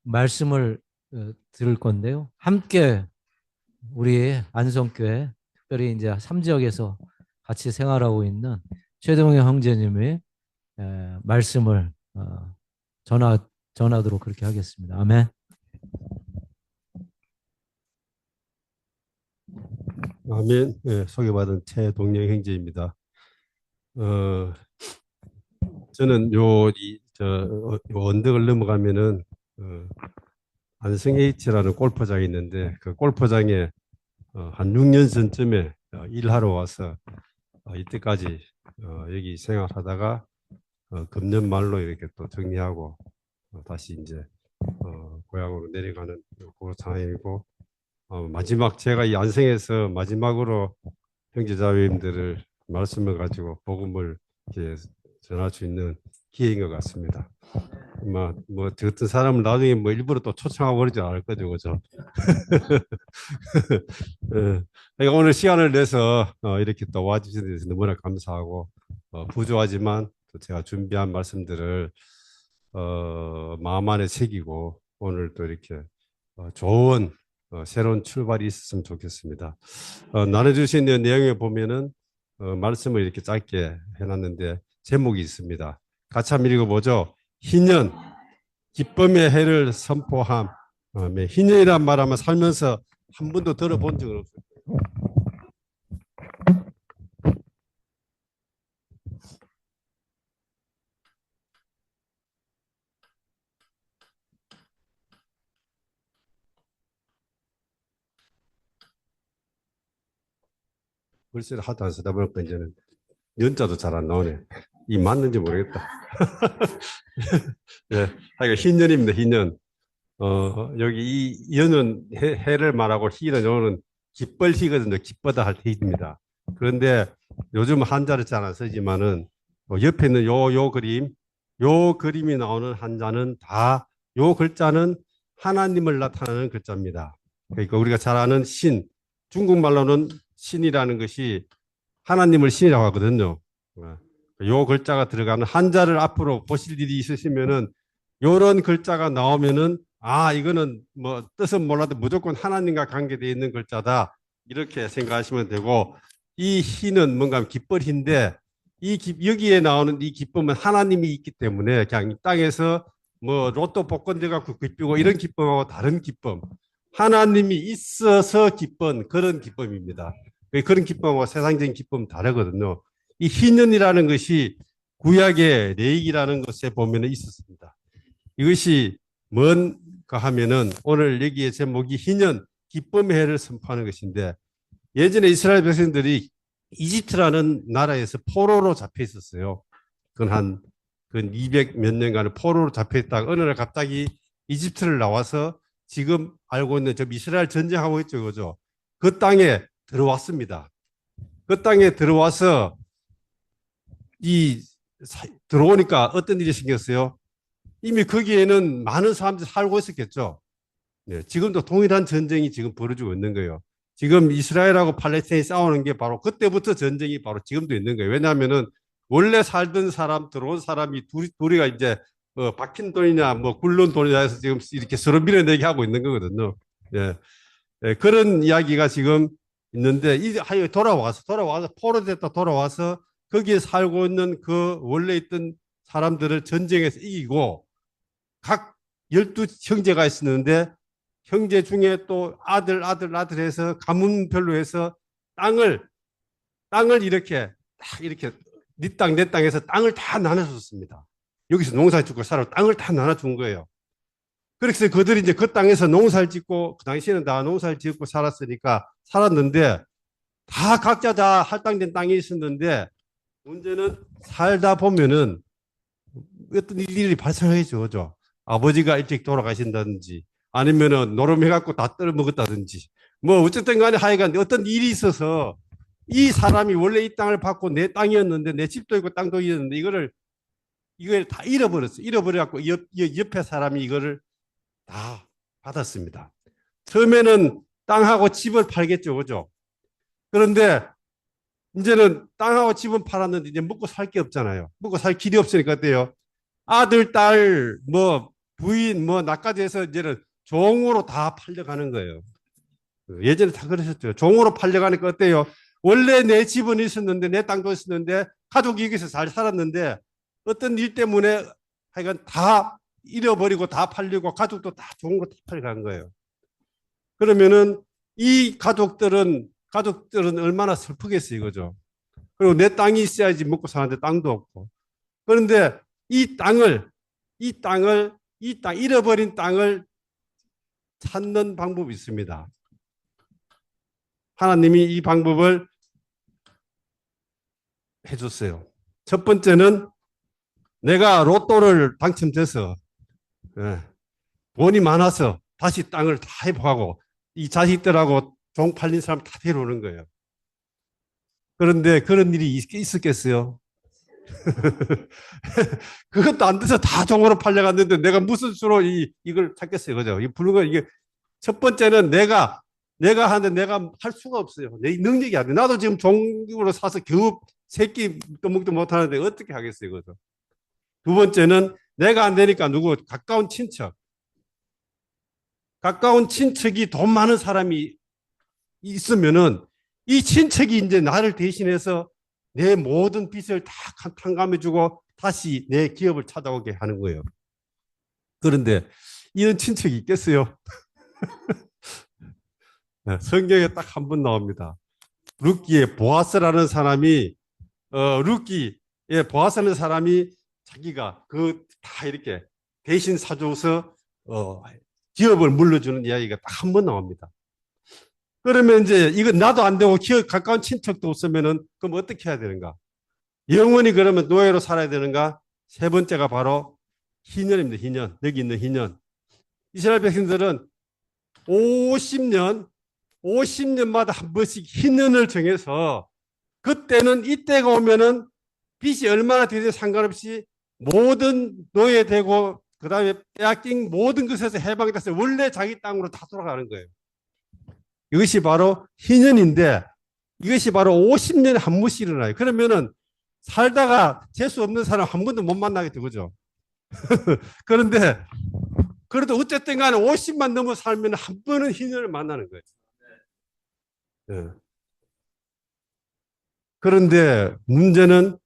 말씀을 들을 건데요. 함께 우리 안성교회, 특별히 이제 3지역에서 같이 생활하고 있는 최동영 형제님의 말씀을 전하, 전하도록 그렇게 하겠습니다. 아멘. 아멘. 예, 소개받은 최동영 형제입니다. 어, 저는 요 언덕을 넘어가면은 어, 안성 H라는 골프장이 있는데 그 골프장에 한 6년 전쯤에 일하러 와서 이때까지 여기 생활하다가 금년 말로 이렇게 또 정리하고 다시 이제 고향으로 내려가는 그 상황이고 마지막 제가 이 안성에서 마지막으로 형제자매님들을 말씀을 가지고 복음을 이렇게 전할 수 있는 기회인 것 같습니다. 저 같은 사람은 나중에 뭐 일부러 또 초청하고 그러지 않을 거죠, 그죠? 그러니까 오늘 시간을 내서 이렇게 또 와주신 데서 너무나 감사하고 부조하지만 또 제가 준비한 말씀들을 마음 안에 새기고 오늘 또 이렇게 좋은 새로운 출발이 있었으면 좋겠습니다. 나눠주신 내용에 보면은 말씀을 이렇게 짧게 해놨는데 제목이 있습니다. 같이 한번 읽어보죠. 희년, 기쁨의 해를 선포함. 희년이란 말 아마 살면서 한 번도 들어본 적은 없어요. 글쎄를 하도 안 쓰다 보니까 이제는 연자도 잘 안 나오네. 이 맞는지 모르겠다. 예, 하여간 희년입니다. 희년. 여기 이 연은 해를 말하고 희는 요는 기쁠 희거든요. 기쁘다 할 희입니다. 그런데 요즘 한자를 잘 안 쓰지만은 옆에 있는 요 그림이 나오는 한자는 다 요 글자는 하나님을 나타내는 글자입니다. 그러니까 우리가 잘 아는 신, 중국말로는 신이라는 것이 하나님을 신이라고 하거든요. 요 글자가 들어가는 한자를 앞으로 보실 일이 있으시면은 요런 글자가 나오면은 이거는 뭐 뜻은 몰라도 무조건 하나님과 관계되어 있는 글자다. 이렇게 생각하시면 되고 이 희는 뭔가 기뻐인데 여기에 나오는 이 기쁨은 하나님이 있기 때문에 그냥 이 땅에서 뭐 로또 복권 돼갖고 기쁘고 이런 기쁨하고 다른 기쁨. 하나님이 있어서 기쁜 그런 기쁨입니다. 그런 기쁨하고 세상적인 기쁨은 다르거든요. 이 희년이라는 것이 구약의 레이기라는 것에 보면 있었습니다. 이것이 뭔가 하면은 오늘 여기에 제목이 희년 기쁨의 해를 선포하는 것인데 예전에 이스라엘 백성들이 이집트라는 나라에서 포로로 잡혀 있었어요. 그건 200 몇 년간 포로로 잡혀 있다가 어느 날 갑자기 이집트를 나와서 지금 알고 있는 저 이스라엘 전쟁하고 있죠, 그죠? 그 땅에 들어왔습니다. 그 땅에 들어와서 이 들어오니까 어떤 일이 생겼어요? 이미 거기에는 많은 사람들이 살고 있었겠죠. 네, 지금도 동일한 전쟁이 지금 벌어지고 있는 거예요. 지금 이스라엘하고 팔레스타인이 싸우는 게 바로 그때부터 전쟁이 바로 지금도 있는 거예요. 왜냐하면은 원래 살던 사람, 들어온 사람이 둘이가 이제 박힌 돈이냐, 뭐 굴른 돈이냐 해서 지금 이렇게 서로 밀어내게 하고 있는 거거든요. 예, 그런 이야기가 지금 있는데 돌아와서 포로됐다 돌아와서 거기에 살고 있는 그 원래 있던 사람들을 전쟁에서 이기고 각 12형제가 있었는데 형제 중에 또 아들 해서 가문별로 해서 땅을 이렇게 딱 이렇게 네 땅 내 땅에서 땅을 다 나눠줬습니다. 여기서 농사 짓고 살아 땅을 다 나눠준 거예요. 그래서 그들이 이제 그 땅에서 농사를 짓고 그 당시에는 다 농사를 짓고 살았으니까 살았는데 다 각자 다 할당된 땅이 있었는데 문제는 살다 보면은 어떤 일이 발생하겠죠. 그죠? 아버지가 일찍 돌아가신다든지 아니면은 노름해갖고 다 떨어먹었다든지 뭐 어쨌든 간에 하여간 어떤 일이 있어서 이 사람이 원래 이 땅을 받고 내 땅이었는데 내 집도 있고 땅도 있었는데 이걸 다 잃어버렸어. 잃어버려갖고 옆에 사람이 이거를 다 받았습니다. 처음에는 땅하고 집을 팔겠죠. 그죠? 그런데 이제는 땅하고 집은 팔았는데 이제 먹고 살 게 없잖아요. 먹고 살 길이 없으니까 어때요? 아들, 딸, 뭐 부인 뭐 나까지 해서 이제는 종으로 다 팔려가는 거예요. 예전에 다 그러셨죠. 종으로 팔려가니까 어때요? 원래 내 집은 있었는데 내 땅도 있었는데 가족이 여기서 잘 살았는데 어떤 일 때문에 하여간 다 잃어버리고 다 팔리고 가족도 다 종으로 다 팔려간 거예요. 그러면은 이 가족들은 얼마나 슬프겠어요, 이거죠. 그리고 내 땅이 있어야지 먹고 사는데 땅도 없고. 그런데 잃어버린 땅을 찾는 방법이 있습니다. 하나님이 이 방법을 해줬어요. 첫 번째는 내가 로또를 당첨돼서 예, 돈이 많아서 다시 땅을 다 회복하고 이 자식들하고 종 팔린 사람 다 데려오는 거예요. 그런데 그런 일이 있었겠어요? 그것도 안 돼서 다 종으로 팔려갔는데 내가 무슨 수로 이걸 찾겠어요. 그죠? 이 불과 이게 첫 번째는 내가 하는데 내가 할 수가 없어요. 내 능력이 안 돼. 나도 지금 종으로 사서 겨우 새끼 떠먹도 못하는데 어떻게 하겠어요. 그죠? 두 번째는 내가 안 되니까 누구 가까운 친척이 돈 많은 사람이 있으면은 이 친척이 이제 나를 대신해서 내 모든 빚을 다 탕감해주고 다시 내 기업을 찾아오게 하는 거예요. 그런데 이런 친척이 있겠어요? 성경에 딱 한 번 나옵니다. 룻기에 보아스라는 사람이 보아스라는 사람이 자기가 그 다 이렇게 대신 사줘서 기업을 물려주는 이야기가 딱 한 번 나옵니다. 그러면 이제 이거 나도 안 되고 기업 가까운 친척도 없으면은 그럼 어떻게 해야 되는가? 영원히 그러면 노예로 살아야 되는가? 세 번째가 바로 희년입니다. 희년. 여기 있는 희년. 이스라엘 백성들은 50년마다 한 번씩 희년을 정해서 그때는 이때가 오면은 빚이 얼마나 되든 상관없이 모든 노예되고 그다음에 빼앗긴 모든 것에서 해방돼서 원래 자기 땅으로 다 돌아가는 거예요. 이것이 바로 희년인데 이것이 바로 50년에 한 번씩 일어나요. 그러면은 살다가 재수 없는 사람 한 번도 못 만나게 되죠. 그런데 그래도 어쨌든 간에 50만 넘어 살면 한 번은 희년을 만나는 거예요. 네. 그런데 문제는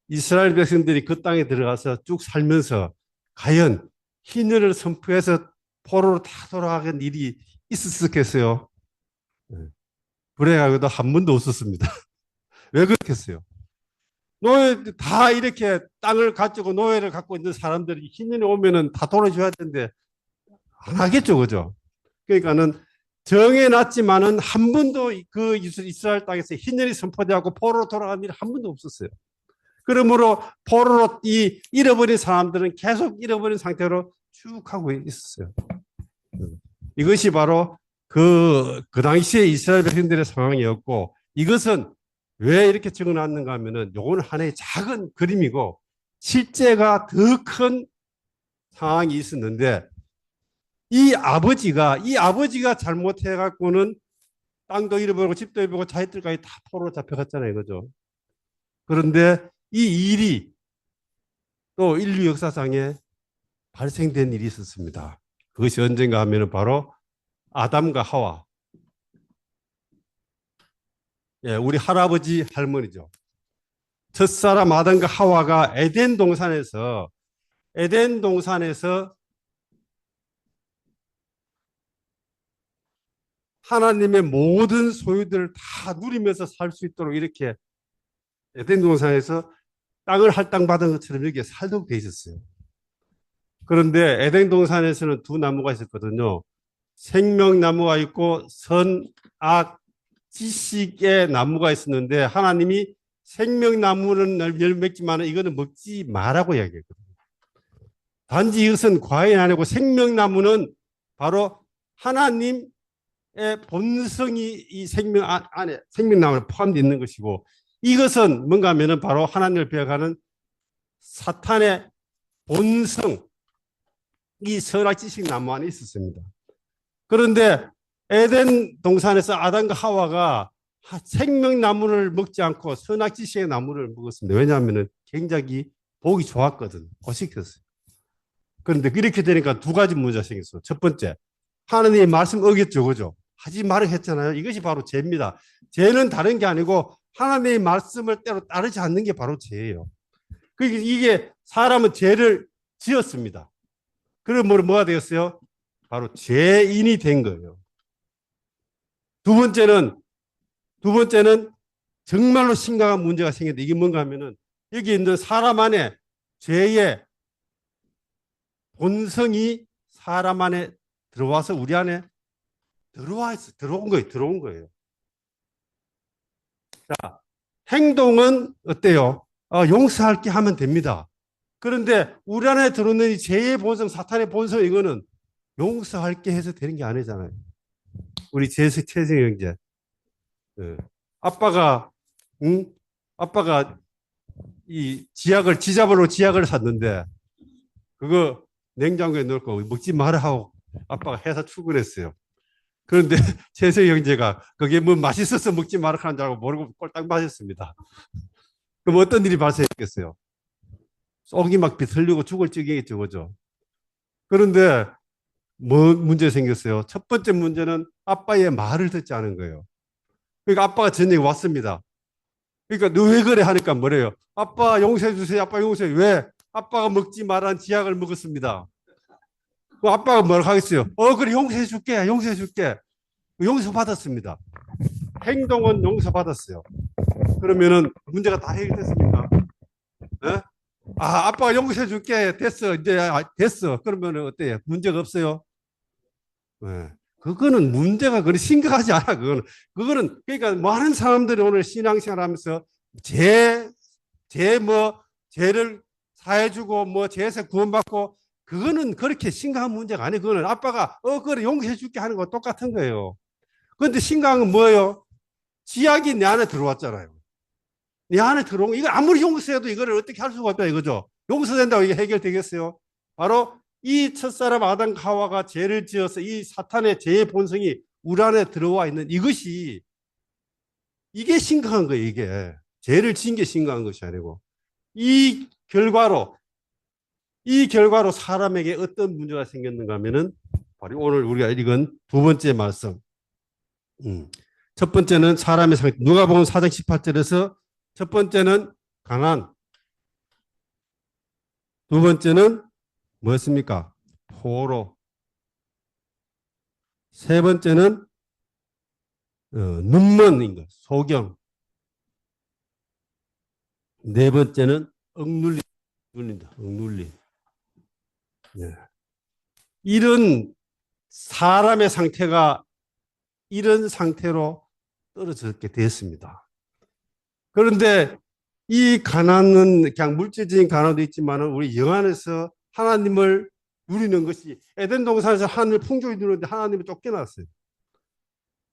이스라엘 백성들이 그 땅에 들어가서 쭉 살면서 과연 희년을 선포해서 포로로 다 돌아가는 일이 있었겠어요? 불행하게도 한 번도 없었습니다. 왜 그렇겠어요? 노예 다 이렇게 땅을 가지고 노예를 갖고 있는 사람들이 희년이 오면은 다 돌아줘야 되는데 안 하겠죠, 그죠? 그러니까는 정해놨지만은 한 번도 그 이스라엘 땅에서 희년이 선포되고 포로로 돌아간 일이 한 번도 없었어요. 그러므로 포로로 잃어버린 사람들은 계속 잃어버린 상태로 쭉 하고 있었어요. 이것이 바로 그 당시에 이스라엘 백성들의 상황이었고 이것은 왜 이렇게 적어놨는가 하면은 요거는 하나의 작은 그림이고 실제가 더 큰 상황이 있었는데 이 아버지가 잘못해갖고는 땅도 잃어버리고 집도 잃어버리고 자식들까지 다 포로로 잡혀갔잖아요. 그죠? 그런데 이 일이 또 인류 역사상에 발생된 일이 있었습니다. 그것이 언젠가 하면은 바로 아담과 하와. 예, 우리 할아버지 할머니죠. 첫사람 아담과 하와가 에덴 동산에서 하나님의 모든 소유들을 다 누리면서 살 수 있도록 이렇게 에덴 동산에서 땅을 할당받은 것처럼 여기에 살도록 돼 있었어요. 그런데 에덴 동산에서는 두 나무가 있었거든요. 생명나무가 있고 선악 지식의 나무가 있었는데 하나님이 생명나무는 열 맺지만 이거는 먹지 말라고 이야기했거든요. 단지 이것은 과일이 아니고 생명나무는 바로 하나님의 본성이 이 생명 안에 생명나무에 포함되어 있는 것이고 이것은 뭔가 하면은 바로 하나님을 배워가는 사탄의 본성 이 선악지식 나무 안에 있었습니다. 그런데 에덴 동산에서 아담과 하와가 생명나무를 먹지 않고 선악지식의 나무를 먹었습니다. 왜냐하면 굉장히 보기 좋았거든. 고식했어요. 그런데 이렇게 되니까 두 가지 문제가 생겼어. 첫 번째, 하나님의 말씀 어겼죠, 그죠? 하지 말라 했잖아요. 이것이 바로 죄입니다. 죄는 다른 게 아니고 하나님의 말씀을 때로 따르지 않는 게 바로 죄예요. 이게 사람은 죄를 지었습니다. 그러면 뭐가 되었어요? 바로 죄인이 된 거예요. 두 번째는 정말로 심각한 문제가 생겼는데 이게 뭔가 하면은 여기 있는 사람 안에 죄의 본성이 사람 안에 들어와서 우리 안에 들어온 거예요. 자, 행동은 어때요? 용서할 게 하면 됩니다. 그런데 우리 안에 들어오는 이 죄의 본성, 사탄의 본성 이거는 용서할 게 해서 되는 게 아니잖아요. 우리 최승 형제. 예. 아빠가, 응? 아빠가 이 지자벌로 지약을 샀는데 그거 냉장고에 넣고 먹지 마라 하고 아빠가 회사 출근했어요. 그런데 최세 형제가 그게 뭐 맛있어서 먹지 마라 하는 줄 알고 모르고 꼴딱 맞았습니다. 그럼 어떤 일이 발생했겠어요? 속이 막 비틀리고 죽을 지경이죠, 그죠? 그런데 뭐 문제 생겼어요? 첫 번째 문제는 아빠의 말을 듣지 않은 거예요. 그러니까 아빠가 저녁에 왔습니다. 그러니까 너 왜 그래 하니까 뭐래요? 아빠 용서해 주세요. 아빠 용서해. 왜? 아빠가 먹지 말란 지약을 먹었습니다. 그 아빠가 뭘 하겠어요? 그래 용서해 줄게. 용서해 줄게. 용서 받았습니다. 행동은 용서 받았어요. 그러면은 문제가 다 해결됐습니까? 예? 아빠가 용서해 줄게. 됐어. 이제 됐어. 그러면은 어때요? 문제가 없어요? 예. 그거는 문제가 그리 심각하지 않아. 그거는 그러니까 많은 사람들이 오늘 신앙생활하면서 죄를 사해주고 뭐 죄에서 구원받고 그거는 그렇게 심각한 문제가 아니에요. 그거는 아빠가 그래 용서해 줄게 하는 거 똑같은 거예요. 그런데 심각한 건 뭐예요? 지약이 내 안에 들어왔잖아요. 내 안에 들어온 거 이거 아무리 용서해도 이거를 어떻게 할 수가 없다 이거죠. 용서된다고 이게 해결되겠어요? 바로 이 첫사람 아담 하와가 죄를 지어서 이 사탄의 죄의 본성이 우리 안에 들어와 있는 이게 심각한 거예요. 이게 죄를 지은 게 심각한 것이 아니고 이 결과로 사람에게 어떤 문제가 생겼는가 하면은 바로 오늘 우리가 읽은 두 번째 말씀. 첫 번째는 사람의 상태. 누가복음 4장 18절에서 첫 번째는 가난. 두 번째는 뭐였습니까? 포로. 세 번째는 눈먼인 것, 소경. 네 번째는 억눌림. 네. 이런 사람의 상태가 이런 상태로 떨어졌게 되었습니다. 그런데 이 가난은 그냥 물질적인 가난도 있지만 우리 영 안에서 하나님을 누리는 것이 에덴 동산에서 하나님을 풍족히 누리는데 하나님을 쫓겨났어요.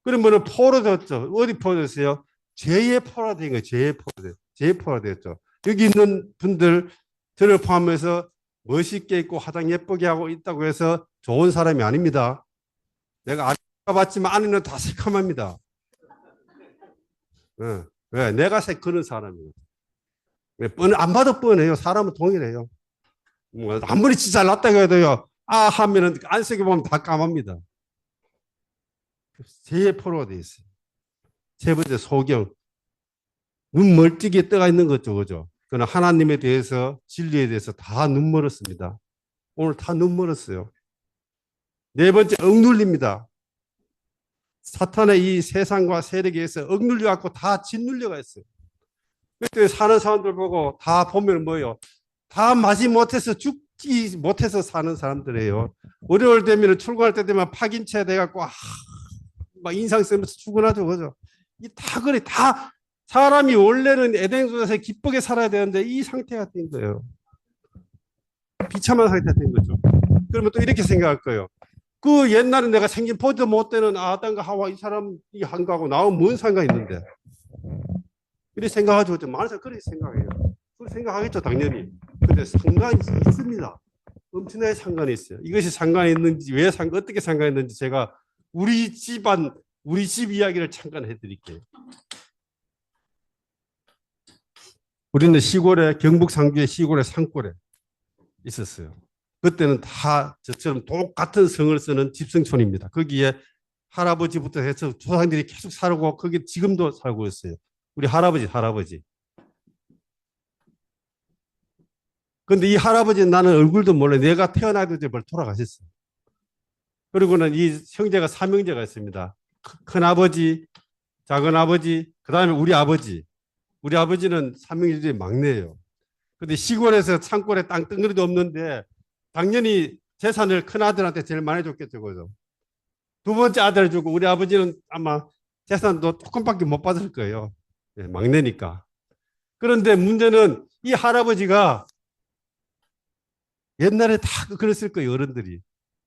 그러면 포로되었죠. 어디 포로됐어요? 죄의 포로가 된 거예요. 죄의 포로가 되었죠. 여기 있는 분들 저를 포함해서 멋있게 입고 화장 예쁘게 하고 있다고 해서 좋은 사람이 아닙니다. 내가 봤지만 안에는 다 새카맣니다. 왜? 내가 그런 사람이에요. 안 봐도 뻔해요. 사람은 동일해요. 아무리 진짜 잘났다고 해도요. 하면은 안색에 보면 다 까맣니다. 죄의 포로가 되어 있어요. 세 번째 소경. 눈 멀찍이 떠가 있는 거죠. 그죠? 그러나 하나님에 대해서 진리에 대해서 다 눈멀었습니다. 오늘 다 눈멀었어요. 네 번째 억눌립니다. 사탄의 이 세상과 세력에 의해서 억눌려갖고 다 짓눌려가 있어요. 그때 사는 사람들 보고 다 보면 뭐예요? 다 마지 못해서 죽지 못해서 사는 사람들이에요. 월요일 되면 출근할 때 되면 파김치 돼갖고 막 인상 쓰면서 출근하죠, 그죠? 이 다 그래, 다 사람이 원래는 에덴에서 기쁘게 살아야 되는데 이 상태가 된 거예요. 비참한 상태가 된 거죠. 그러면 또 이렇게 생각할 거예요. 그 옛날에 내가 생긴 보지도 못되는 아담과 하와 이 사람이 한 거하고 나하고 뭔 상관이 있는데? 이렇게 생각하죠. 많은 사람 그렇게 생각해요. 그렇게 생각하겠죠, 당연히. 근데 상관이 있습니다. 엄청나게 상관이 있어요. 이것이 상관이 있는지, 어떻게 상관이 있는지 제가 우리 집 이야기를 잠깐 해드릴게요. 우리는 시골에, 경북 상주의 시골에 산골에 있었어요. 그때는 다 저처럼 똑같은 성을 쓰는 집성촌입니다. 거기에 할아버지부터 해서 조상들이 계속 살고 거기 지금도 살고 있어요. 우리 할아버지. 근데 이 할아버지는 나는 얼굴도 몰라. 내가 태어나기 전에 벌 돌아가셨어요. 그리고는 이 형제가 삼형제가 있습니다. 큰아버지, 작은아버지, 그 다음에 우리 아버지. 우리 아버지는 삼형제 중에 막내예요. 근데 시골에서 산골에 땅 덩어리도 없는데 당연히 재산을 큰아들한테 제일 많이 줬겠죠. 그죠? 두 번째 아들 주고 우리 아버지는 아마 재산도 조금밖에 못 받을 거예요. 예, 막내니까. 그런데 문제는 이 할아버지가 옛날에 다 그랬을 거예요. 어른들이.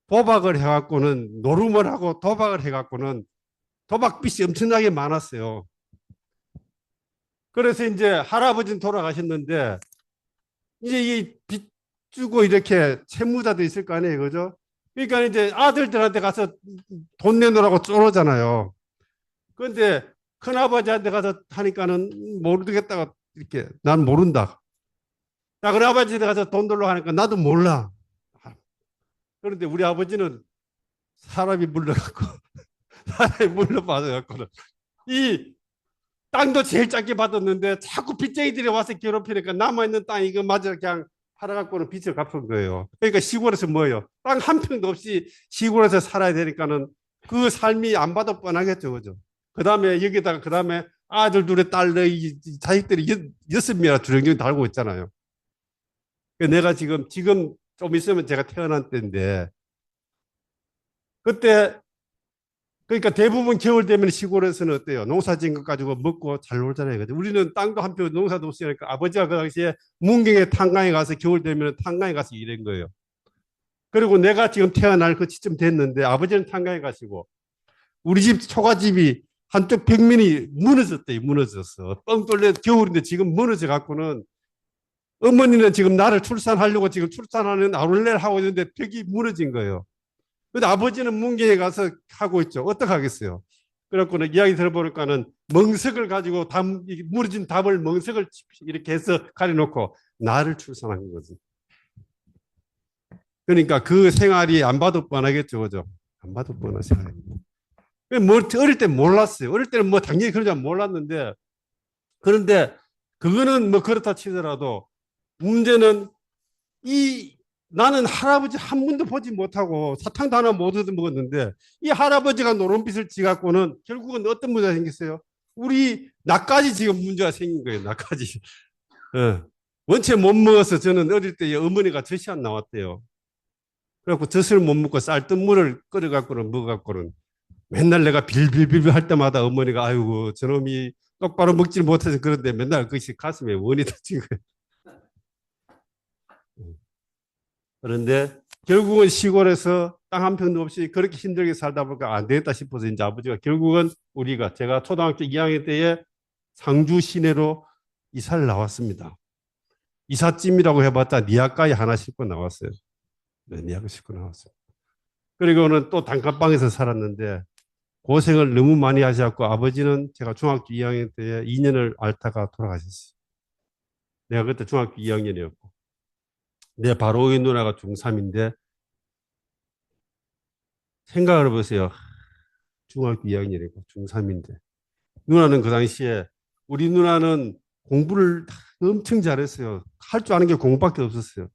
도박을 해갖고는 노름을 하고 도박을 해갖고는 도박빚이 엄청나게 많았어요. 그래서 이제 할아버지는 돌아가셨는데 이제 이 빚 주고 이렇게 채무자도 있을 거 아니에요. 그죠? 그러니까 이제 아들들한테 가서 돈 내놓으라고 쪼르잖아요. 그런데 큰아버지한테 가서 하니까는 모르겠다고 이렇게 난 모른다. 작은 아버지한테 가서 돈 달라고 하니까 나도 몰라. 그런데 우리 아버지는 사람이 물러갖고 사람이 물러받아갖고는 이 땅도 제일 작게 받았는데 자꾸 빚쟁이들이 와서 괴롭히니까 남아있는 땅 이거 마저 그냥 팔아갖고는 빚을 갚은 거예요. 그러니까 시골에서 뭐예요? 땅 한 평도 없이 시골에서 살아야 되니까는 그 삶이 안 봐도 뻔하겠죠. 그죠? 그 다음에 여기다가 그 다음에 아들 둘에 딸 이 자식들이 여섯 명이나 주렁주렁 달고 있잖아요. 내가 지금 좀 있으면 제가 태어난 때인데 그때 그러니까 대부분 겨울 되면 시골에서는 어때요? 농사 지은 것 가지고 먹고 잘 놀잖아요. 그죠? 우리는 땅도 한 평 농사도 없으니까 아버지가 그 당시에 문경에 탄광에 가서 겨울 되면 탄광에 가서 일한 거예요. 그리고 내가 지금 태어날 그 시점 됐는데 아버지는 탄광에 가시고 우리 집 초가집이 한쪽 벽면이 무너졌대요. 무너졌어. 뻥 뚫려 겨울인데 지금 무너져 갖고는 어머니는 지금 나를 출산하려고 지금 출산하는 아울렛 하고 있는데 벽이 무너진 거예요. 근데 아버지는 문경에 가서 하고 있죠. 어떻게 하겠어요? 그래갖고는 이야기 들어보니까는 멍석을 가지고 무너진 답을 멍석을 이렇게 해서 가려놓고 나를 출산한 거지. 그러니까 그 생활이 안 봐도 뻔하겠죠. 그죠? 안 봐도 뻔한 생활입니다. 뭐 어릴 때 몰랐어요. 어릴 때는 뭐 당연히 그런 줄 몰랐는데 그런데 그거는 뭐 그렇다 치더라도 문제는 이 나는 할아버지 한 번도 보지 못하고 사탕도 하나 못 얻어 먹었는데 이 할아버지가 노름빛을 지갖고는 결국은 어떤 문제가 생겼어요? 우리 나까지 지금 문제가 생긴 거예요. 나까지. 예. 원체 못 먹어서 저는 어릴 때 어머니가 젖이 안 나왔대요. 그래갖고 젖을 못 먹고 쌀뜨물을 끓여갖고는 먹어갖고는 맨날 내가 빌빌빌 할 때마다 어머니가 아이고 저놈이 똑바로 먹질 못해서 그런데 맨날 그것이 가슴에 원이 터진 거예요. 그런데 결국은 시골에서 땅 한 평도 없이 그렇게 힘들게 살다 보니까 안 되겠다 싶어서 이제 아버지가 결국은 제가 초등학교 2학년 때에 상주 시내로 이사를 나왔습니다. 이삿짐이라고 해봤자 니아까지 하나 싣고 나왔어요. 네, 니아까 싣고 나왔어요. 그리고는 또 단칸방에서 살았는데 고생을 너무 많이 하셔갖고 아버지는 제가 중학교 2학년 때에 2년을 앓다가 돌아가셨어요. 내가 그때 중학교 2학년이었고 내 바로 위 누나가 중3인데 생각을 해보세요. 중학교 2학년이고 중3인데 누나는 그 당시에 우리 누나는 공부를 엄청 잘했어요. 할 줄 아는 게 공부밖에 없었어요.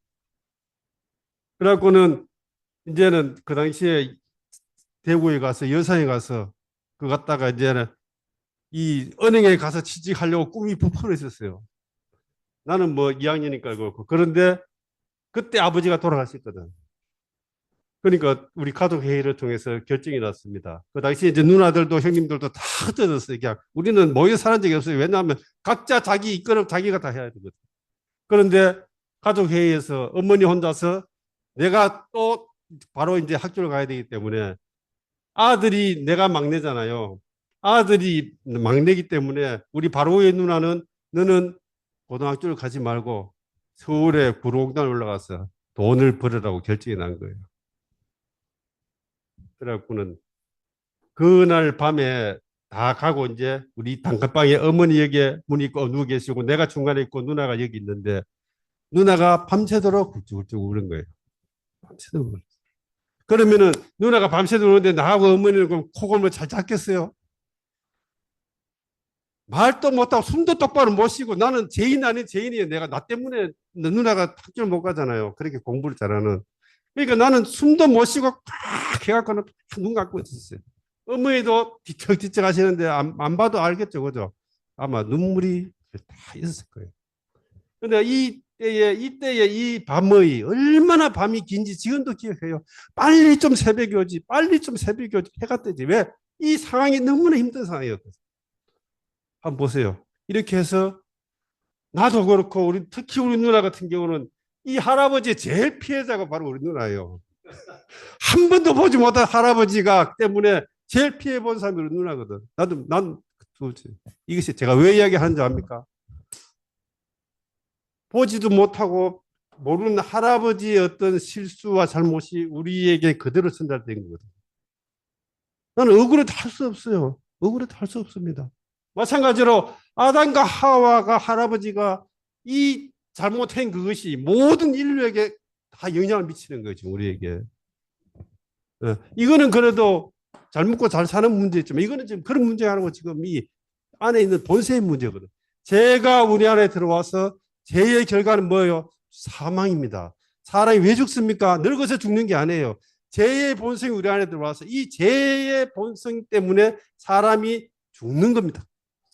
그래갖고는 이제는 그 당시에 대구에 가서 여산에 가서 그 갔다가 이제는 이 은행에 가서 취직하려고 꿈이 부풀어 있었어요. 나는 뭐 2학년이니까 그렇고 그런데 그때 아버지가 돌아가셨거든. 그러니까 우리 가족 회의를 통해서 결정이 났습니다. 그 당시에 이제 누나들도 형님들도 다 흩어졌어요. 그냥 우리는 모여 사는 적이 없어요. 왜냐하면 각자 자기 이끌어 자기가 다 해야 되거든. 그런데 가족 회의에서 어머니 혼자서 내가 또 바로 이제 학교를 가야 되기 때문에 아들이 내가 막내잖아요. 아들이 막내기 때문에 우리 바로 위에 누나는 너는 고등학교를 가지 말고 서울에 구로공단 올라가서 돈을 벌으라고 결정이 난 거예요. 그래갖고는 그날 밤에 다 가고 이제 우리 단칸방에 어머니 여기에 문 있고 누워 계시고 내가 중간에 있고 누나가 여기 있는데 누나가 밤새도록 굴쭉굴쭉 우는 거예요. 밤새도록 울었어요. 그러면은 누나가 밤새도록 우는데 나하고 어머니는 그럼 코골면 잘 잤겠어요? 말도 못하고 숨도 똑바로 못 쉬고 나는 죄인 아닌 죄인이에요. 내가 나 때문에 누나가 학교를 못 가잖아요. 그렇게 공부를 잘하는. 그러니까 나는 숨도 못 쉬고 꽉 해갖고는 눈 감고 있었어요. 어머니도 뒤척뒤척 하시는데 안 봐도 알겠죠. 그죠? 아마 눈물이 다 있었을 거예요. 근데 이때에 이 밤의 얼마나 밤이 긴지 지금도 기억해요. 빨리 좀 새벽이 오지. 빨리 좀 새벽이 오지. 해가 뜨지. 왜? 이 상황이 너무나 힘든 상황이었거든요. 한번 보세요. 이렇게 해서 나도 그렇고 특히 우리 누나 같은 경우는 이 할아버지의 제일 피해자가 바로 우리 누나예요. 한 번도 보지 못한 할아버지가 때문에 제일 피해 본 사람이 우리 누나거든. 난 이것이 제가 왜 이야기하는지 압니까? 보지도 못하고 모르는 할아버지의 어떤 실수와 잘못이 우리에게 그대로 전달된 거거든. 나는 억울해도 할 수 없어요. 억울해도 할 수 없습니다. 마찬가지로 아담과 하와가 할아버지가 이 잘못한 그것이 모든 인류에게 다 영향을 미치는 거죠. 우리에게. 이거는 그래도 잘 먹고 잘 사는 문제지만 이거는 지금 그런 문제가 아니고 지금 이 안에 있는 본세의 문제거든. 죄가 우리 안에 들어와서 죄의 결과는 뭐예요? 사망입니다. 사람이 왜 죽습니까? 늙어서 죽는 게 아니에요. 죄의 본성이 우리 안에 들어와서 이 죄의 본성 때문에 사람이 죽는 겁니다.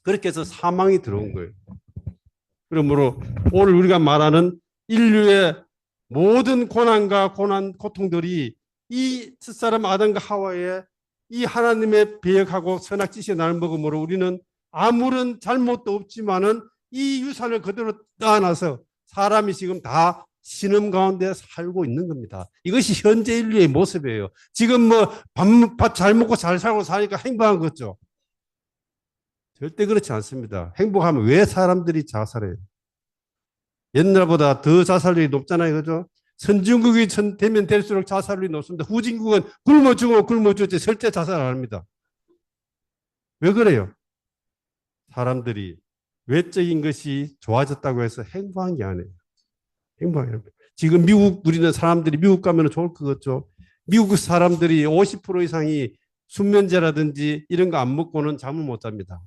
그렇게 해서 사망이 들어온 거예요. 그러므로 오늘 우리가 말하는 인류의 모든 고난과 고통들이 이 첫사람 아담과 하와의 이 하나님의 배역하고 선악지시의 날 먹음으로 우리는 아무런 잘못도 없지만은 이 유산을 그대로 떠안아서 사람이 지금 다 신음 가운데 살고 있는 겁니다. 이것이 현재 인류의 모습이에요. 지금 뭐 밥 잘 먹고 잘 살고 사니까 행복한 거죠. 절대 그렇지 않습니다. 행복하면 왜 사람들이 자살해요? 옛날보다 더 자살률이 높잖아요. 그죠? 선진국이 되면 될수록 자살률이 높습니다. 후진국은 굶어 죽지 절대 자살 안 합니다. 왜 그래요? 사람들이 외적인 것이 좋아졌다고 해서 행복한 게 아니에요. 행복한 게 아니에요. 지금 우리는 사람들이 미국 가면 좋을 것 같죠? 미국 사람들이 50% 이상이 수면제라든지 이런 거 안 먹고는 잠을 못 잡니다.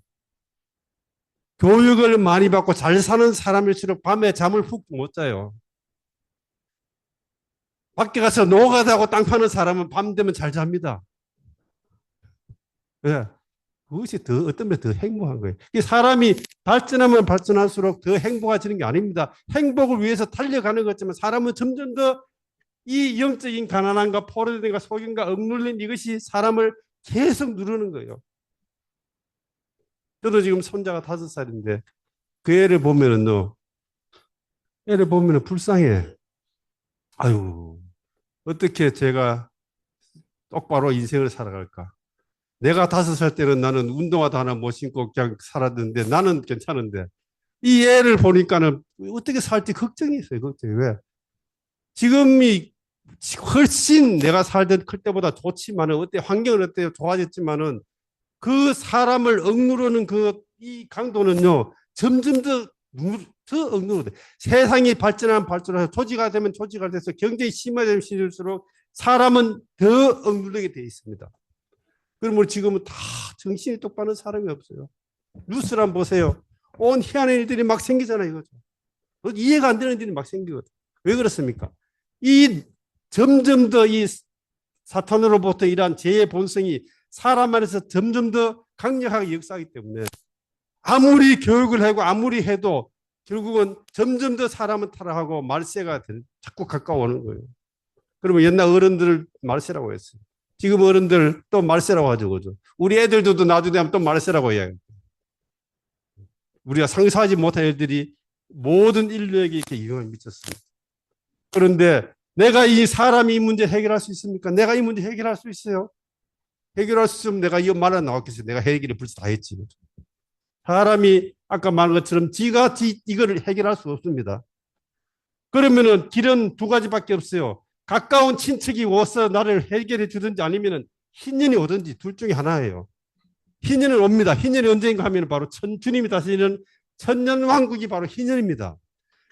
교육을 많이 받고 잘 사는 사람일수록 밤에 잠을 푹 못 자요. 밖에 가서 노가다하고 땅 파는 사람은 밤 되면 잘 잡니다. 왜? 그것이 어떤 면더 행복한 거예요. 사람이 발전하면 발전할수록 더 행복해지는 게 아닙니다. 행복을 위해서 달려가는 거지만 사람은 점점 더 이 영적인 가난함과 포로됨과 속임과 억눌린 이것이 사람을 계속 누르는 거예요. 저도 지금 손자가 5살인데 그 애를 보면은 불쌍해. 아유, 어떻게 제가 똑바로 인생을 살아갈까? 내가 5살 때는 나는 운동화도 하나 못 신고 그냥 살았는데 나는 괜찮은데 이 애를 보니까는 어떻게 살지 걱정이 있어요. 걱정이. 왜? 지금이 훨씬 내가 살던 클 때보다 좋지만은 어때 환경은 어때요? 좋아졌지만은 그 사람을 억누르는 이 강도는요 점점 더 억누르돼. 세상이 발전해서 조직화 되면 조직화 돼서 경쟁이 심해지면 심해질수록 사람은 더 억누르게 돼 있습니다. 그러면 지금은 다 정신이 똑바른 사람이 없어요. 뉴스를 한번 보세요. 온 희한한 일들이 막 생기잖아요. 이거죠. 이해가 안 되는 일들이 막 생기거든요. 왜 그렇습니까? 이 점점 더 이 사탄으로부터 이러한 죄의 본성이 사람 안에서 점점 더 강력하게 역사하기 때문에 아무리 교육을 하고 아무리 해도 결국은 점점 더 사람은 타락하고 말세가 자꾸 가까워오는 거예요. 그러면 옛날 어른들 말세라고 했어요. 지금 어른들 또 말세라고 하죠. 그죠? 우리 애들도 나중에 되면 또 말세라고 해요. 우리가 상상하지 못한 일들이 모든 인류에게 이렇게 영향을 미쳤습니다. 그런데 내가 이 사람이 이 문제 해결할 수 있습니까? 내가 이 문제 해결할 수 있어요? 해결할 수 있으면 내가 이 말은 나왔겠어요. 내가 해결을 벌써 다 했지. 그죠? 사람이 아까 말한 것처럼 이거를 해결할 수 없습니다. 그러면은 길은 두 가지밖에 없어요. 가까운 친척이 와서 나를 해결해 주든지 아니면은 희년이 오든지 둘 중에 하나예요. 희년은 옵니다. 희년이 언제인가 하면 바로 주님이 다시는 천년왕국이 바로 희년입니다.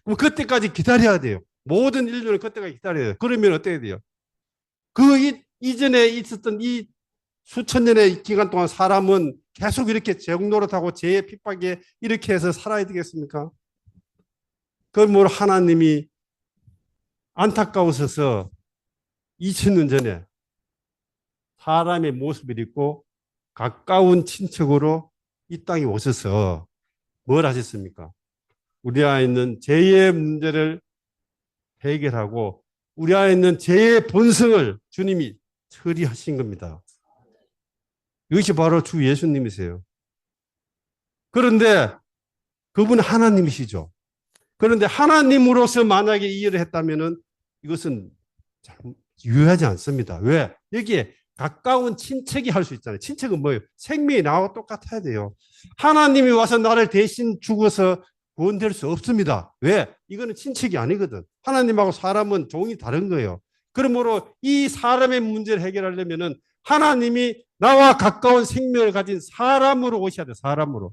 그럼 그때까지 기다려야 돼요. 모든 인류는 그때까지 기다려요. 그러면 어떻게 돼요? 그 이전에 있었던 이 수천 년의 기간 동안 사람은 계속 이렇게 죄악 노릇하고 죄의 핍박에 이렇게 해서 살아야 되겠습니까? 그러므로 하나님이 안타까우셔서 2000년 전에 사람의 모습을 입고 가까운 친척으로 이 땅에 오셔서 뭘 하셨습니까? 우리 안에 있는 죄의 문제를 해결하고 우리 안에 있는 죄의 본성을 주님이 처리하신 겁니다. 이것이 바로 주 예수님이세요. 그런데 그분은 하나님이시죠. 그런데 하나님으로서 만약에 이 일을 했다면 이것은 유효하지 않습니다. 왜? 여기에 가까운 친척이 할 수 있잖아요. 친척은 뭐예요? 생명이 나와 똑같아야 돼요. 하나님이 와서 나를 대신 죽어서 구원될 수 없습니다. 왜? 이거는 친척이 아니거든. 하나님하고 사람은 종이 다른 거예요. 그러므로 이 사람의 문제를 해결하려면 하나님이 나와 가까운 생명을 가진 사람으로 오셔야 돼요. 사람으로.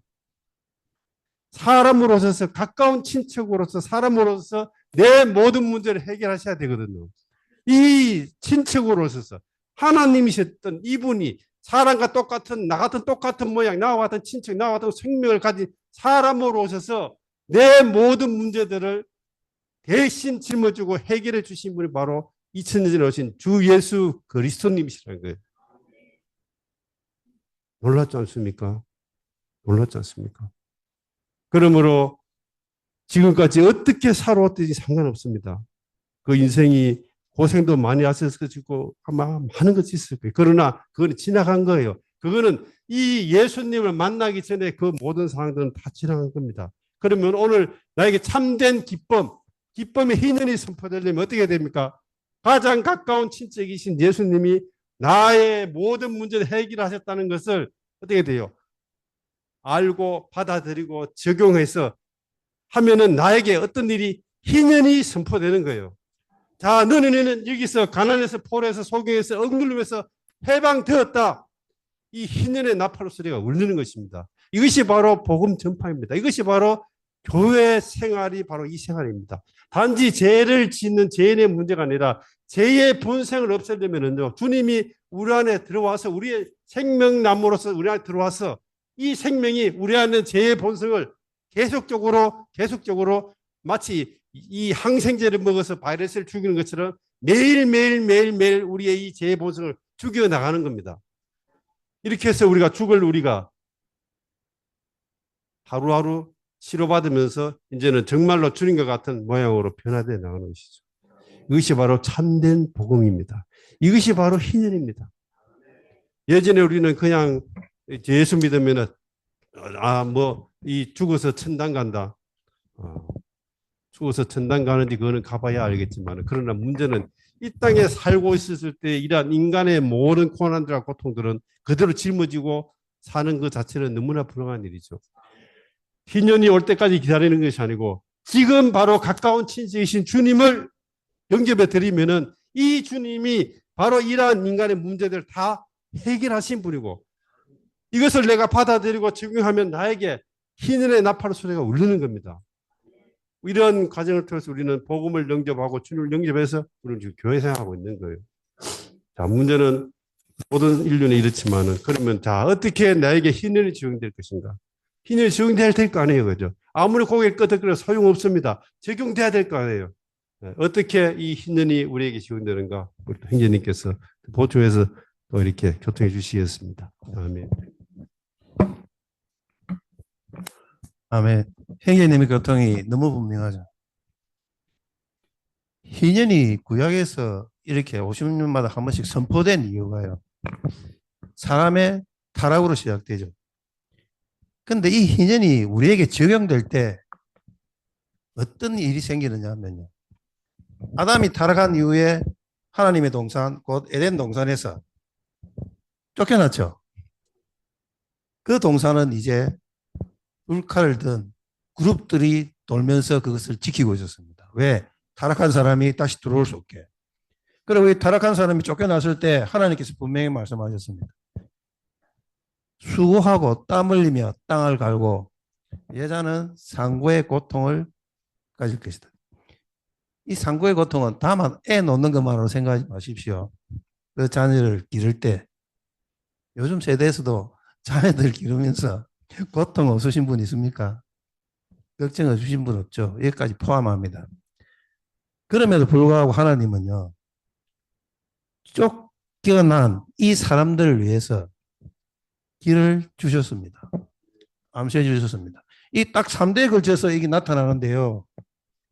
사람으로서 가까운 친척으로서 사람으로서 내 모든 문제를 해결하셔야 되거든요. 이 친척으로서 하나님이셨던 이분이 사람과 똑같은 나 같은 똑같은 모양 나와 같은 친척 나와 같은 생명을 가진 사람으로 오셔서 내 모든 문제들을 대신 짊어지고 해결해 주신 분이 바로 2000년 전에 오신 주 예수 그리스도님이시라는 거예요. 놀랍지 않습니까? 놀랍지 않습니까? 그러므로 지금까지 어떻게 살아왔든지 상관없습니다. 그 인생이 고생도 많이 하셨을 것이고 아마 많은 것이 있을 거예요. 그러나 그건 지나간 거예요. 그거는 이 예수님을 만나기 전에 그 모든 상황들은 다 지나간 겁니다. 그러면 오늘 나에게 참된 기쁨의 희년이 선포되려면 어떻게 됩니까? 가장 가까운 친척이신 예수님이 나의 모든 문제를 해결하셨다는 것을 어떻게 돼요? 알고 받아들이고 적용해서 하면은 나에게 어떤 일이 희년이 선포되는 거예요. 자, 너는 여기서 가난해서 포로해서 소경해서 억눌림에서 해방되었다. 이 희년의 나팔 소리가 울리는 것입니다. 이것이 바로 복음 전파입니다. 이것이 바로 교회 생활이 바로 이 생활입니다. 단지 죄를 짓는 죄인의 문제가 아니라 죄의 본성을 없애려면요, 주님이 우리 안에 들어와서 우리의 생명나무로서 우리 안에 들어와서 이 생명이 우리 안에 죄의 본성을 계속적으로 마치 이 항생제를 먹어서 바이러스를 죽이는 것처럼 매일 우리의 이 죄의 본성을 죽여 나가는 겁니다. 이렇게 해서 우리가 하루하루 치료받으면서 이제는 정말로 주님과 같은 모양으로 변화되어 나가는 것이죠. 이것이 바로 참된 복음입니다. 이것이 바로 희년입니다. 예전에 우리는 그냥 예수 믿으면은 이 죽어서 천당 간다. 죽어서 천당 가는지 그거는 가봐야 알겠지만 그러나 문제는 이 땅에 살고 있었을 때 이러한 인간의 모든 고난들과 고통들은 그대로 짊어지고 사는 것 자체는 너무나 불행한 일이죠. 희년이 올 때까지 기다리는 것이 아니고 지금 바로 가까운 친척이신 주님을 영접해 드리면은 이 주님이 바로 이러한 인간의 문제들을 다 해결하신 분이고 이것을 내가 받아들이고 적용하면 나에게 희년의 나팔 소리가 울리는 겁니다. 이런 과정을 통해서 우리는 복음을 영접하고 주님을 영접해서 우리는 지금 교회 생활하고 있는 거예요. 자, 문제는 모든 인류는 이렇지만은 그러면 자, 어떻게 나에게 희년이 적용될 것인가? 희년이 적용돼야 될 거 아니에요. 그죠? 아무리 고개를 끄덕거려 소용없습니다. 적용돼야 될 거 아니에요. 어떻게 이 희년이 우리에게 적용되는가? 우리 행제님께서 보충해서 또 이렇게 교통해 주시겠습니다. 아멘. 아멘. 행제님의 교통이 너무 분명하죠. 희년이 구약에서 이렇게 50년마다 한 번씩 선포된 이유가요. 사람의 타락으로 시작되죠. 근데 이 희년이 우리에게 적용될 때 어떤 일이 생기느냐 하면요. 아담이 타락한 이후에 하나님의 동산, 곧 에덴 동산에서 쫓겨났죠. 그 동산은 이제 울칼을 든 그룹들이 돌면서 그것을 지키고 있었습니다. 왜? 타락한 사람이 다시 들어올 수 없게. 그리고 이 타락한 사람이 쫓겨났을 때 하나님께서 분명히 말씀하셨습니다. 수고하고 땀 흘리며 땅을 갈고 여자는 상고의 고통을 가질 것이다. 이 상고의 고통은 다만 애 놓는 것만으로 생각하지 마십시오. 그 자녀를 기를 때 요즘 세대에서도 자녀들 기르면서 고통 없으신 분 있습니까? 걱정 없으신 분 없죠. 여기까지 포함합니다. 그럼에도 불구하고 하나님은요, 쫓겨난 이 사람들을 위해서 길을 주셨습니다. 암시해 주셨습니다. 이 딱 3대에 걸쳐서 이게 나타나는데요.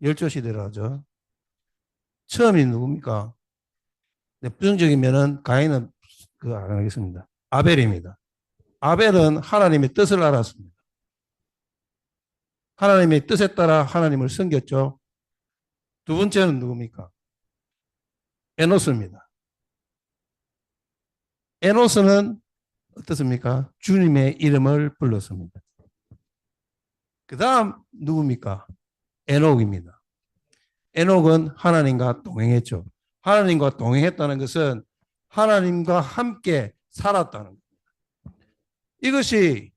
열조시대로 하죠. 처음이 누굽니까? 네, 부정적이면은 가인은 그거 안 하겠습니다. 아벨입니다. 아벨은 하나님의 뜻을 알았습니다. 하나님의 뜻에 따라 하나님을 섬겼죠. 두 번째는 누굽니까? 에노스입니다. 에노스는 어떻습니까? 주님의 이름을 불렀습니다. 그 다음 누굽니까? 에녹입니다. 에녹은 하나님과 동행했죠. 하나님과 동행했다는 것은 하나님과 함께 살았다는 겁니다. 이것이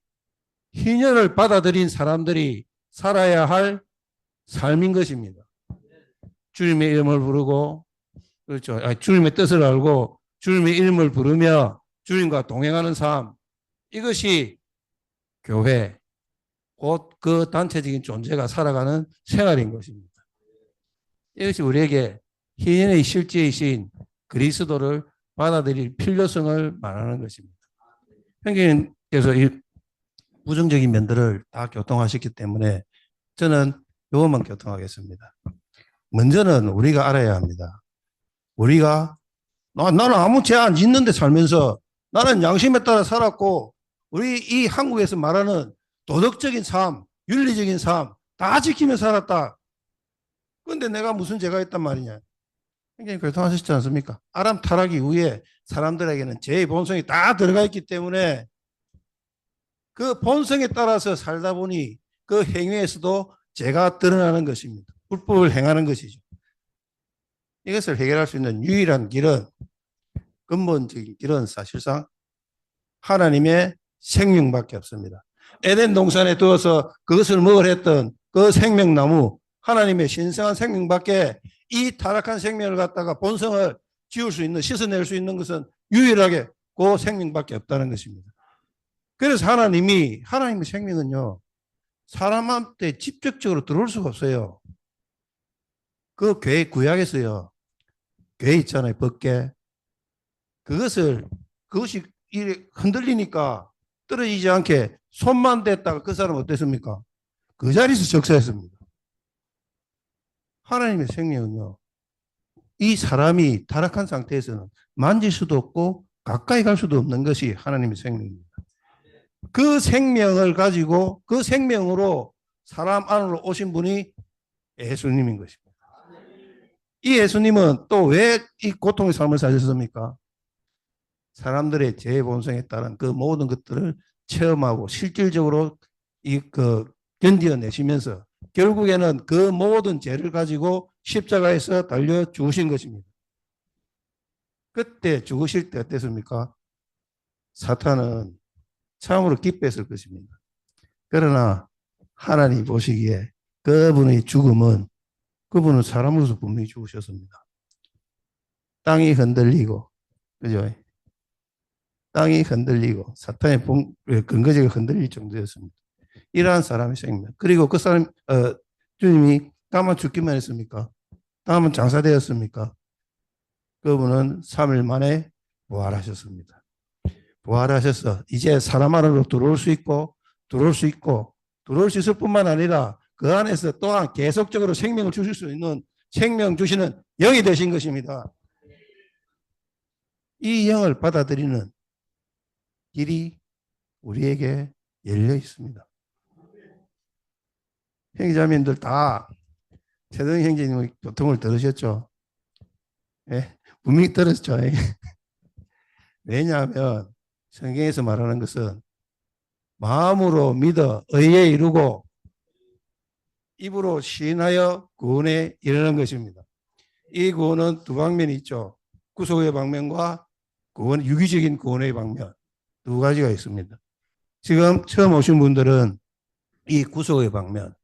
희년을 받아들인 사람들이 살아야 할 삶인 것입니다. 주님의 이름을 부르고, 그렇죠. 주님의 뜻을 알고 주님의 이름을 부르며 주님과 동행하는 삶. 이것이 교회, 곧 그 단체적인 존재가 살아가는 생활인 것입니다. 이것이 우리에게 희년의 실제이신 그리스도를 받아들일 필요성을 말하는 것입니다. 형제님께서 이 부정적인 면들을 다 교통하셨기 때문에 저는 이것만 교통하겠습니다. 먼저는 우리가 알아야 합니다. 우리가 나는 아무 죄 안 짓는데 살면서 나는 양심에 따라 살았고 우리 이 한국에서 말하는 도덕적인 삶, 윤리적인 삶 다 지키며 살았다. 그런데 내가 무슨 죄가 있단 말이냐. 굉장히 교통하셨지 않습니까? 아람 타락 이후에 사람들에게는 죄의 본성이 다 들어가 있기 때문에 그 본성에 따라서 살다 보니 그 행위에서도 죄가 드러나는 것입니다. 불법을 행하는 것이죠. 이것을 해결할 수 있는 유일한 길은 근본적인 길은 사실상 하나님의 생명밖에 없습니다. 에덴 동산에 두어서 그것을 먹으려 했던 그 생명나무 하나님의 신성한 생명밖에 이 타락한 생명을 갖다가 본성을 지울 수 있는 씻어낼 수 있는 것은 유일하게 그 생명밖에 없다는 것입니다. 그래서 하나님의 생명은요 사람한테 직접적으로 들어올 수가 없어요. 그 교회 구약에서요 교회 있잖아요 법궤 그것이 흔들리니까 떨어지지 않게 손만 댔다가 그 사람은 어땠습니까? 그 자리에서 적사했습니다. 하나님의 생명은요 이 사람이 타락한 상태에서는 만질 수도 없고 가까이 갈 수도 없는 것이 하나님의 생명입니다. 그 생명을 가지고 그 생명으로 사람 안으로 오신 분이 예수님인 것입니다. 이 예수님은 또 왜 이 고통의 삶을 사셨습니까? 사람들의 죄의 본성에 따른 그 모든 것들을 체험하고 실질적으로 견뎌내시면서 결국에는 그 모든 죄를 가지고 십자가에서 달려 죽으신 것입니다. 그때 죽으실 때 어땠습니까? 사탄은 참으로 기뻐했을 것입니다. 그러나 하나님 보시기에 그분의 죽음은 그분은 사람으로서 분명히 죽으셨습니다. 땅이 흔들리고 그죠? 땅이 흔들리고 사탄의 근거지가 흔들릴 정도였습니다. 이러한 사람의 생명. 그리고 그 사람 주님이 다만 죽기만 했습니까? 다음은 장사되었습니까? 그분은 3일 만에 부활하셨습니다. 부활하셔서 이제 사람 안으로 들어올 수 있을 뿐만 아니라 그 안에서 또한 계속적으로 생명을 주실 수 있는 생명 주시는 영이 되신 것입니다. 이 영을 받아들이는 길이 우리에게 열려 있습니다. 형제자매님들 다 최동 형제님의 교통을 들으셨죠? 예, 분명히 들었죠. 왜냐하면 성경에서 말하는 것은 마음으로 믿어 의에 이루고 입으로 시인하여 구원에 이르는 것입니다. 이 구원은 두 방면이 있죠. 구속의 방면과 유기적인 구원의 방면 두 가지가 있습니다. 지금 처음 오신 분들은 이 구속의 방면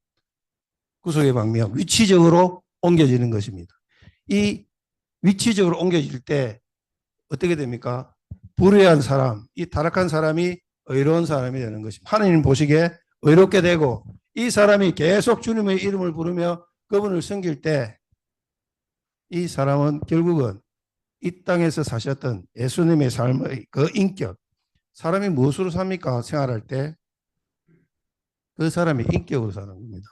위치적으로 옮겨지는 것입니다. 이 위치적으로 옮겨질 때 어떻게 됩니까? 불의한 사람, 이 타락한 사람이 의로운 사람이 되는 것입니다. 하나님 보시기에 의롭게 되고 이 사람이 계속 주님의 이름을 부르며 그분을 섬길 때 이 사람은 결국은 이 땅에서 사셨던 예수님의 삶의 그 인격, 사람이 무엇으로 삽니까? 생활할 때 그 사람의 인격으로 사는 겁니다.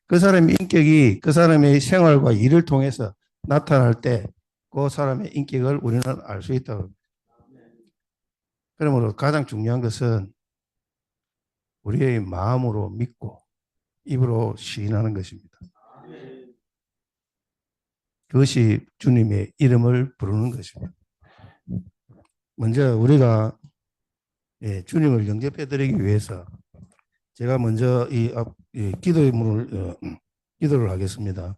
그 사람의 인격이 그 사람의 생활과 일을 통해서 나타날 때 그 사람의 인격을 우리는 알 수 있다고 합니다. 그러므로 가장 중요한 것은 우리의 마음으로 믿고 입으로 시인하는 것입니다. 그것이 주님의 이름을 부르는 것입니다. 먼저 우리가 주님을 영접해 드리기 위해서 제가 먼저 이 기도를 하겠습니다.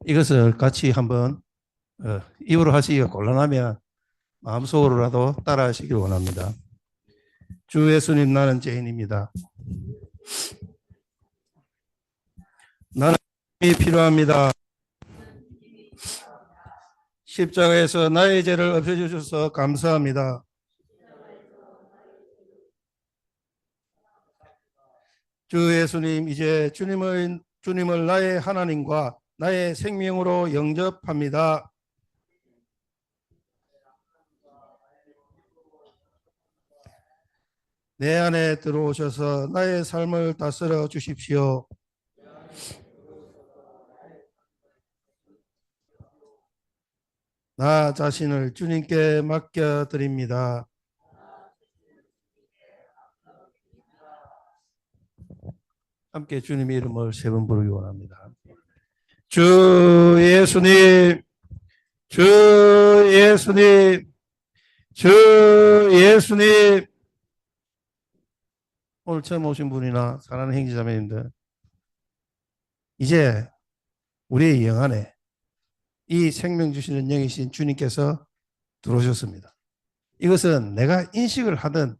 이것을 같이 한번 입으로 하시기가 곤란하면 마음속으로라도 따라 하시길 원합니다. 주 예수님, 나는 죄인입니다. 나는 힘이 필요합니다. 십자가에서 나의 죄를 없애주셔서 감사합니다. 주 예수님, 이제 주님을 나의 하나님과 나의 생명으로 영접합니다. 내 안에 들어오셔서 나의 삶을 다스려 주십시오. 나 자신을 주님께 맡겨드립니다. 함께 주님의 이름을 세 번 부르기 원합니다. 주 예수님, 주 예수님, 주 예수님. 오늘 처음 오신 분이나 사랑하는 형제자매님들, 이제 우리의 영 안에 이 생명 주시는 영이신 주님께서 들어오셨습니다. 이것은 내가 인식을 하든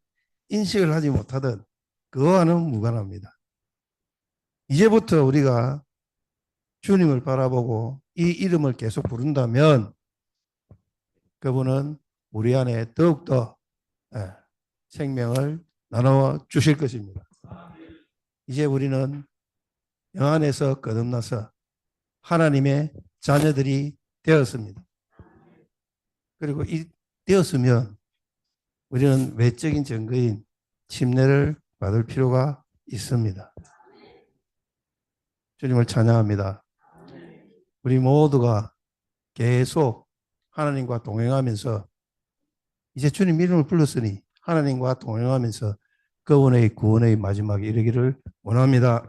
인식을 하지 못하든 그거와는 무관합니다. 이제부터 우리가 주님을 바라보고 이 이름을 계속 부른다면 그분은 우리 안에 더욱더 생명을 나눠 주실 것입니다. 이제 우리는 영 안에서 거듭나서 하나님의 자녀들이 되었습니다. 그리고 이 되었으면 우리는 외적인 증거인 침례를 받을 필요가 있습니다. 주님을 찬양합니다. 우리 모두가 계속 하나님과 동행하면서 이제 주님 이름을 불렀으니 하나님과 동행하면서 그분의 구원의 마지막에 이르기를 원합니다.